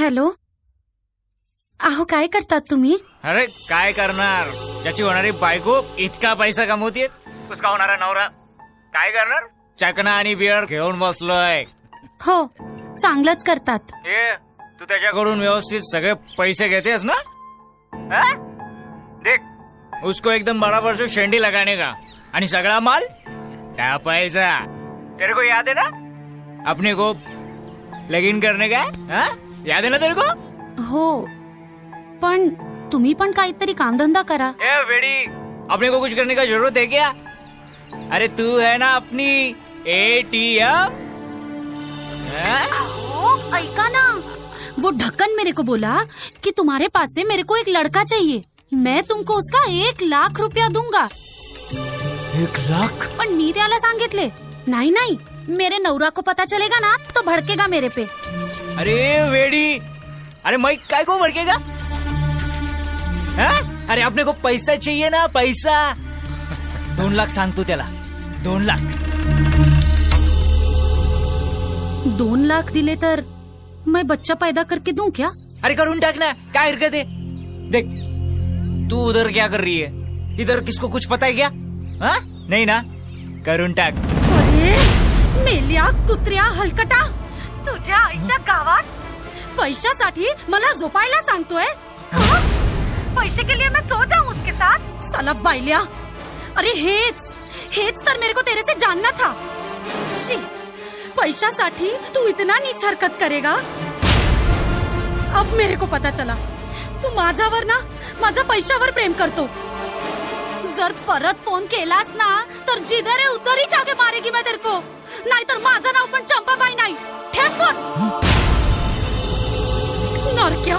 Hello, अहो काय करतात तुम्ही? अरे काय करणार, ज्याची होणारी बायको इतका पैसा कमवते, उसका होणारा नवरा काय करणार? चकना आणि बिअर घेऊन बसलोय. हो, चांगलंच करतात. ये तू त्याच्याकडून व्यवस्थित सगळे पैसे घेतेस ना? हा? देख उसको एकदम बराबर से शेंडी लगाने का, आणि सगळा माल क्या पैसा. तेरे को याद है ना अपने को लगीन करने का? हा? याद है ना तेरे को? हो, पण तुम्ही पण काहीतरी कामधंदा करा. ए वेडी, अपने को कुछ करने का जरूरत है क्या? अरे तू है ना अपनी ATM. ऐका ना, वो ढक्कन मेरे को बोला कि तुम्हारे पास से मेरे को एक लड़का चाहिए, मैं तुमको उसका 1 लाख रुपया दूंगा. 1 लाख? पण मी त्याला सांगितले नाही नाही, मेरे नवरा को पता चलेगा ना तो भड़केगा मेरे पे. अरे वेडी, अरे मैं काय को भड़केगा? अरे अपने को पैसा चाहिए ना, पैसा. 2 लाख सांगतो त्याला, 2 लाख. 2 लाख दिले तर मैं बच्चा पैदा करके दूं क्या? अरे करून टाक ना, क्या हरकत है. देख तू उधर क्या कर रही है, इधर किसको कुछ पता है क्या? हा? नहीं ना, करून टाक. अरे मेल्या कुत्र्या हलकटा, तुझ्या आईच्या गावात पैशासाठी मला झोपायला सांगतोय. पैसे के लिए मैं सो जाऊं उसके साथ? साला बायल्या, अरे हेच तर मेरे को तेरे से जानना था. शी, पैशासाठी तू इतना नीच हरकत करेगा. अब मेरे को पता चला तू माझ्यावर ना, माझ्या पैशावर प्रेम करतो. जर परत फोन केलास ना तर जिधर है उधर ही जाके मारेगी मैं तेरे को. नाहीतर माझं नाव पण चंपाबाई नाही. ठेव फोन. नरक्या.